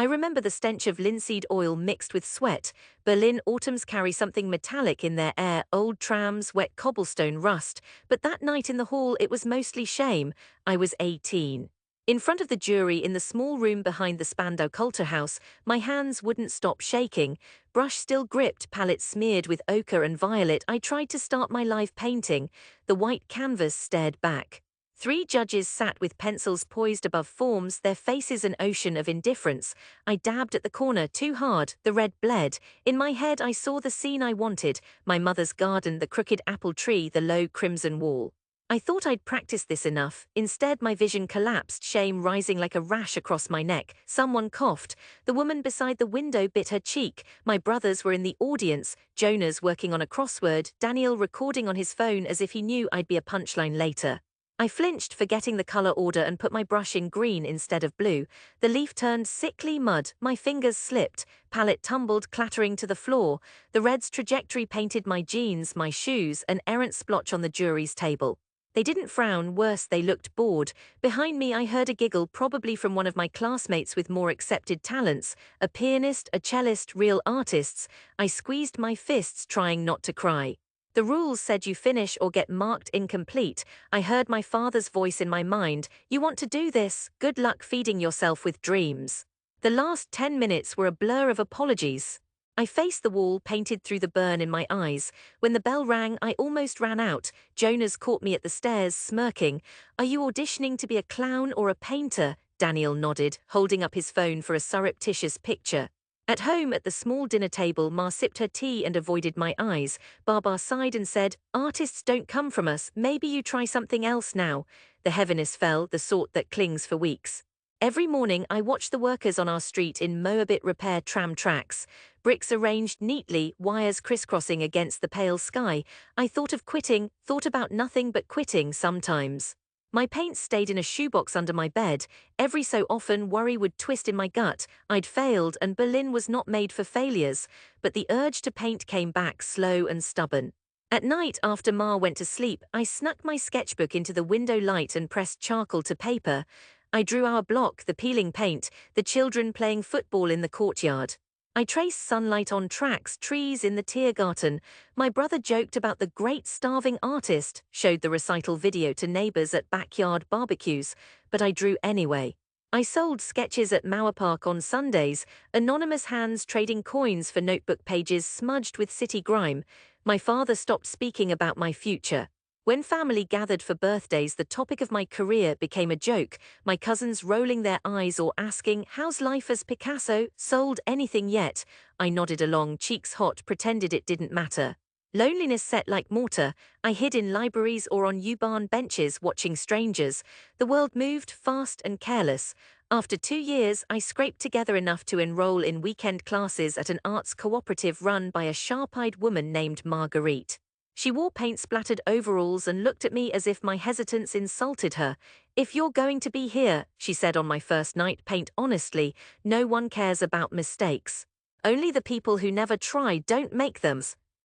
I remember the stench of linseed oil mixed with sweat. Berlin autumns carry something metallic in their air, old trams, wet cobblestone rust, but that night in the hall it was mostly shame. I was 18. In front of the jury in the small room behind the Spandau Kulturhaus, my hands wouldn't stop shaking. Brush still gripped, palette smeared with ochre and violet. I tried to start my live painting. The white canvas stared back. Three judges sat with pencils poised above forms, their faces an ocean of indifference. I dabbed at the corner too hard, the red bled. In my head I saw the scene I wanted, my mother's garden, the crooked apple tree, the low crimson wall. I thought I'd practiced this enough. Instead my vision collapsed, shame rising like a rash across my neck. Someone coughed. The woman beside the window bit her cheek. My brothers were in the audience, Jonah's working on a crossword, Daniel recording on his phone as if he knew I'd be a punchline later. I flinched, forgetting the color order, and put my brush in green instead of blue. The leaf turned sickly mud, my fingers slipped, palette tumbled clattering to the floor. The red's trajectory painted my jeans, my shoes, an errant splotch on the jury's table. They didn't frown, worse, they looked bored. Behind me I heard a giggle, probably from one of my classmates with more accepted talents, a pianist, a cellist, real artists. I squeezed my fists, trying not to cry. The rules said you finish or get marked incomplete. I heard my father's voice in my mind. You want to do this? Good luck feeding yourself with dreams. The last 10 minutes were a blur of apologies. I faced the wall, painted through the burn in my eyes. When the bell rang, I almost ran out. Jonas caught me at the stairs, smirking. Are you auditioning to be a clown or a painter? Daniel nodded, holding up his phone for a surreptitious picture. At home at the small dinner table, Ma sipped her tea and avoided my eyes. Baba sighed and said, artists don't come from us, maybe you try something else now. The heaviness fell, the sort that clings for weeks. Every morning I watched the workers on our street in Moabit repair tram tracks. Bricks arranged neatly, wires crisscrossing against the pale sky. I thought of quitting, thought about nothing but quitting sometimes. My paints stayed in a shoebox under my bed. Every so often worry would twist in my gut. I'd failed and Berlin was not made for failures. But the urge to paint came back, slow and stubborn. At night, after Ma went to sleep, I snuck my sketchbook into the window light and pressed charcoal to paper. I drew our block, the peeling paint, the children playing football in the courtyard. I traced sunlight on tracks, trees in the Tiergarten. My brother joked about the great starving artist, showed the recital video to neighbors at backyard barbecues, but I drew anyway. I sold sketches at Mauerpark on Sundays, anonymous hands trading coins for notebook pages smudged with city grime. My father stopped speaking about my future. When family gathered for birthdays, the topic of my career became a joke, my cousins rolling their eyes or asking, how's life as Picasso, sold anything yet? I nodded along, cheeks hot, pretended it didn't matter. Loneliness set like mortar. I hid in libraries or on U-Bahn benches watching strangers. The world moved fast and careless. After 2 years, I scraped together enough to enroll in weekend classes at an arts cooperative run by a sharp-eyed woman named Marguerite. She wore paint-splattered overalls and looked at me as if my hesitance insulted her. If you're going to be here, she said on my first night, paint honestly. No one cares about mistakes. Only the people who never try don't make them.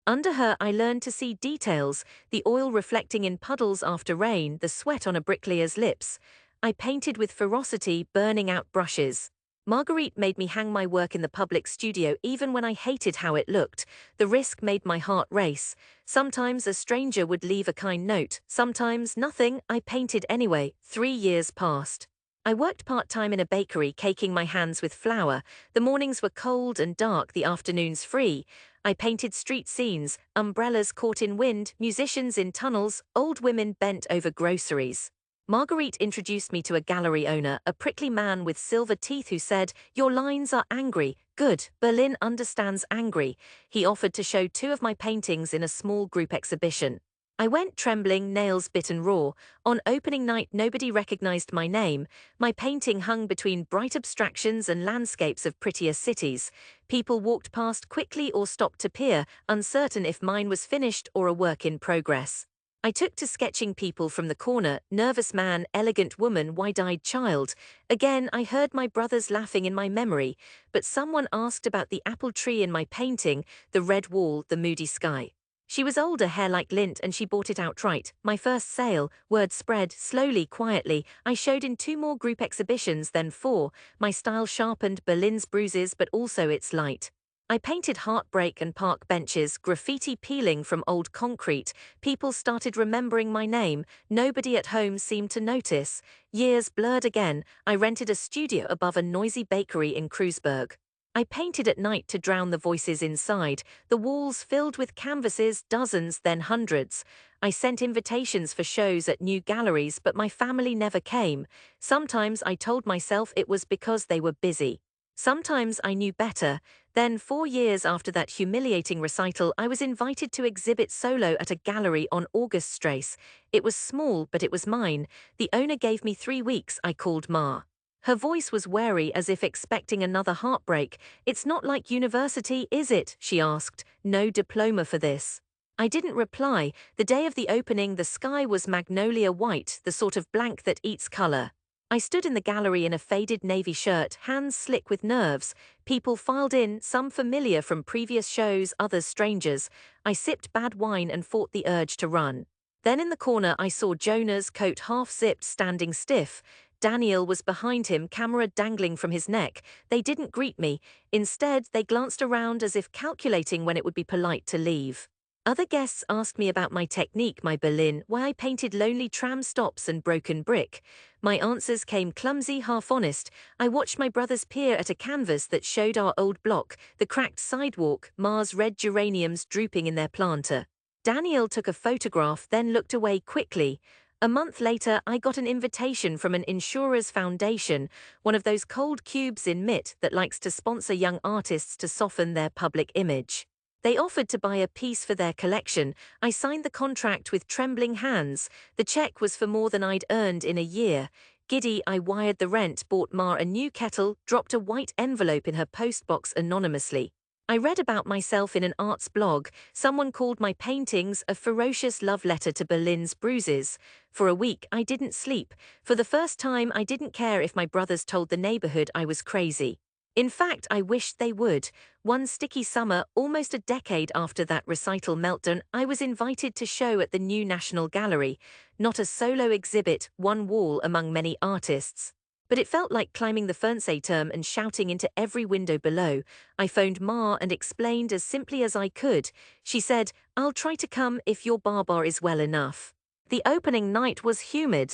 Under her I learned to see details, the oil reflecting in puddles after rain, the sweat on a bricklayer's lips. I painted with ferocity, burning out brushes. Marguerite made me hang my work in the public studio even when I hated how it looked. The risk made my heart race. Sometimes a stranger would leave a kind note, sometimes nothing. I painted anyway. 3 years passed. I worked part-time in a bakery, caking my hands with flour. The mornings were cold and dark, the afternoons free. I painted street scenes, umbrellas caught in wind, musicians in tunnels, old women bent over groceries. Marguerite introduced me to a gallery owner, a prickly man with silver teeth who said, your lines are angry. Good, Berlin understands angry. He offered to show 2 of my paintings in a small group exhibition. I went trembling, nails bitten raw. On opening night nobody recognized my name. My painting hung between bright abstractions and landscapes of prettier cities. People walked past quickly or stopped to peer, uncertain if mine was finished or a work in progress. I took to sketching people from the corner, nervous man, elegant woman, wide-eyed child. Again, I heard my brothers laughing in my memory, but someone asked about the apple tree in my painting, the red wall, the moody sky. She was older, hair like lint, and she bought it outright. My first sale, word spread, slowly, quietly. I showed in 2 more group exhibitions, then 4. My style sharpened, Berlin's bruises, but also its light. I painted heartbreak and park benches, graffiti peeling from old concrete. People started remembering my name. Nobody at home seemed to notice. Years blurred again. I rented a studio above a noisy bakery in Kreuzberg. I painted at night to drown the voices inside, the walls filled with canvases, dozens, then hundreds. I sent invitations for shows at new galleries, but my family never came. Sometimes I told myself it was because they were busy. Sometimes I knew better. Then, 4 years after that humiliating recital, I was invited to exhibit solo at a gallery on Auguststrasse. It was small, but it was mine. The owner gave me 3 weeks. I called Ma. Her voice was wary, as if expecting another heartbreak. "It's not like university, is it?" she asked. "No diploma for this." I didn't reply. The day of the opening, the sky was magnolia white, the sort of blank that eats color. I stood in the gallery in a faded navy shirt, hands slick with nerves. People filed in, some familiar from previous shows, others strangers. I sipped bad wine and fought the urge to run. Then in the corner I saw Jonah's coat half-zipped, standing stiff. Daniel was behind him, camera dangling from his neck. They didn't greet me. Instead, they glanced around as if calculating when it would be polite to leave. Other guests asked me about my technique, my Berlin, why I painted lonely tram stops and broken brick. My answers came clumsy, half honest. I watched my brothers peer at a canvas that showed our old block, the cracked sidewalk, Ma's red geraniums drooping in their planter. Daniel took a photograph, then looked away quickly. A month later, I got an invitation from an insurer's foundation, one of those cold cubes in MIT that likes to sponsor young artists to soften their public image. They offered to buy a piece for their collection. I signed the contract with trembling hands. The check was for more than I'd earned in a year. Giddy, I wired the rent, bought Ma a new kettle, dropped a white envelope in her postbox anonymously. I read about myself in an arts blog. Someone called my paintings a ferocious love letter to Berlin's bruises. For a week, I didn't sleep. For the first time, I didn't care if my brothers told the neighborhood I was crazy. In fact, I wished they would. One sticky summer, almost a decade after that recital meltdown, I was invited to show at the new National Gallery. Not a solo exhibit, one wall among many artists. But it felt like climbing the Fernsehturm and shouting into every window below. I phoned Ma and explained as simply as I could. She said, "I'll try to come if your barbar is well enough." The opening night was humid.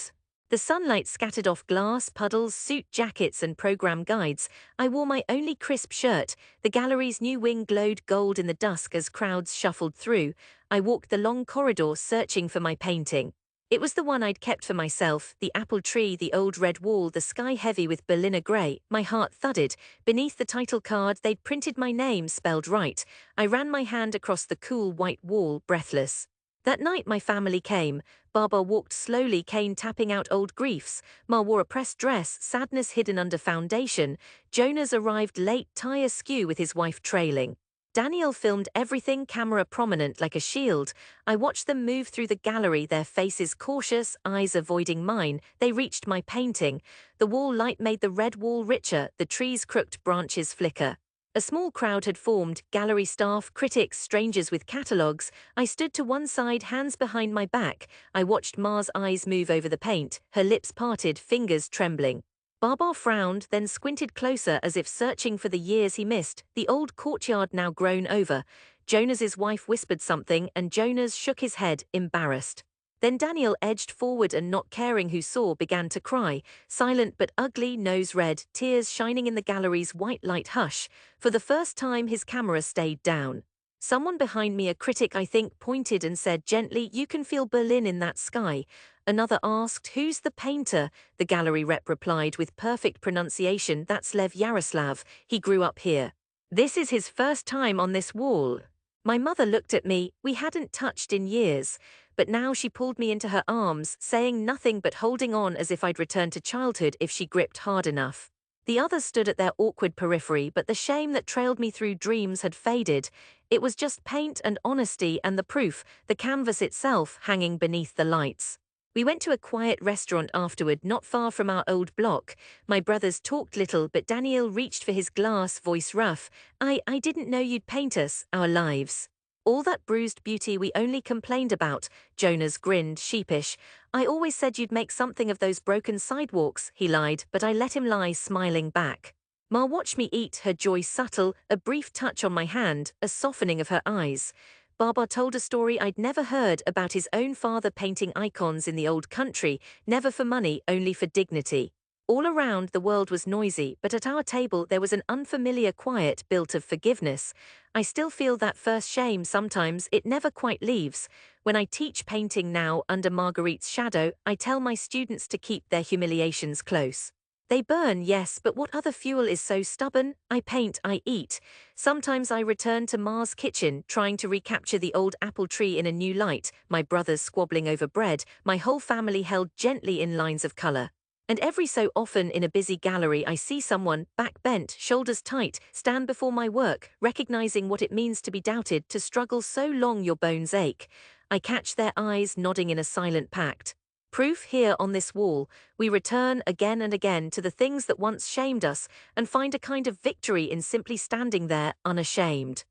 The sunlight scattered off glass, puddles, suit jackets and program guides. I wore my only crisp shirt. The gallery's new wing glowed gold in the dusk as crowds shuffled through. I walked the long corridor searching for my painting. It was the one I'd kept for myself, the apple tree, the old red wall, the sky heavy with Berliner grey. My heart thudded. Beneath the title card, they'd printed my name spelled right. I ran my hand across the cool white wall, breathless. That night my family came. Baba walked slowly, cane tapping out old griefs. Ma wore a pressed dress, sadness hidden under foundation. Jonas arrived late, tie askew with his wife trailing. Daniel filmed everything, camera prominent like a shield. I watched them move through the gallery, their faces cautious, eyes avoiding mine. They reached my painting. The wall light made the red wall richer, the trees' crooked branches flicker. A small crowd had formed, gallery staff, critics, strangers with catalogues. I stood to one side, hands behind my back. I watched Ma's eyes move over the paint, her lips parted, fingers trembling. Baba frowned, then squinted closer as if searching for the years he missed, the old courtyard now grown over. Jonas's wife whispered something, and Jonas shook his head, embarrassed. Then Daniel edged forward and, not caring who saw, began to cry, silent but ugly, nose red, tears shining in the gallery's white light hush. For the first time his camera stayed down. Someone behind me, a critic I think, pointed and said gently, "You can feel Berlin in that sky." Another asked, "Who's the painter?" The gallery rep replied with perfect pronunciation, "That's Lev Yaroslav. He grew up here. This is his first time on this wall." My mother looked at me. We hadn't touched in years. But now she pulled me into her arms, saying nothing but holding on as if I'd returned to childhood if she gripped hard enough. The others stood at their awkward periphery, but the shame that trailed me through dreams had faded. It was just paint and honesty and the proof, the canvas itself, hanging beneath the lights. We went to a quiet restaurant afterward, not far from our old block. My brothers talked little, but Daniel reached for his glass, voice rough. I didn't know you'd paint us, our lives. All that bruised beauty we only complained about, Jonas grinned, sheepish. I always said you'd make something of those broken sidewalks, he lied, but I let him lie, smiling back. Ma watched me eat, her joy subtle, a brief touch on my hand, a softening of her eyes. Baba told a story I'd never heard about his own father painting icons in the old country, never for money, only for dignity. All around the world was noisy, but at our table there was an unfamiliar quiet built of forgiveness. I still feel that first shame sometimes, it never quite leaves. When I teach painting now under Marguerite's shadow, I tell my students to keep their humiliations close. They burn, yes, but what other fuel is so stubborn? I paint, I eat. Sometimes I return to Ma's kitchen, trying to recapture the old apple tree in a new light, my brothers squabbling over bread, my whole family held gently in lines of color. And every so often in a busy gallery I see someone, back bent, shoulders tight, stand before my work, recognizing what it means to be doubted, to struggle so long your bones ache. I catch their eyes nodding in a silent pact. Proof here on this wall, we return again and again to the things that once shamed us and find a kind of victory in simply standing there unashamed.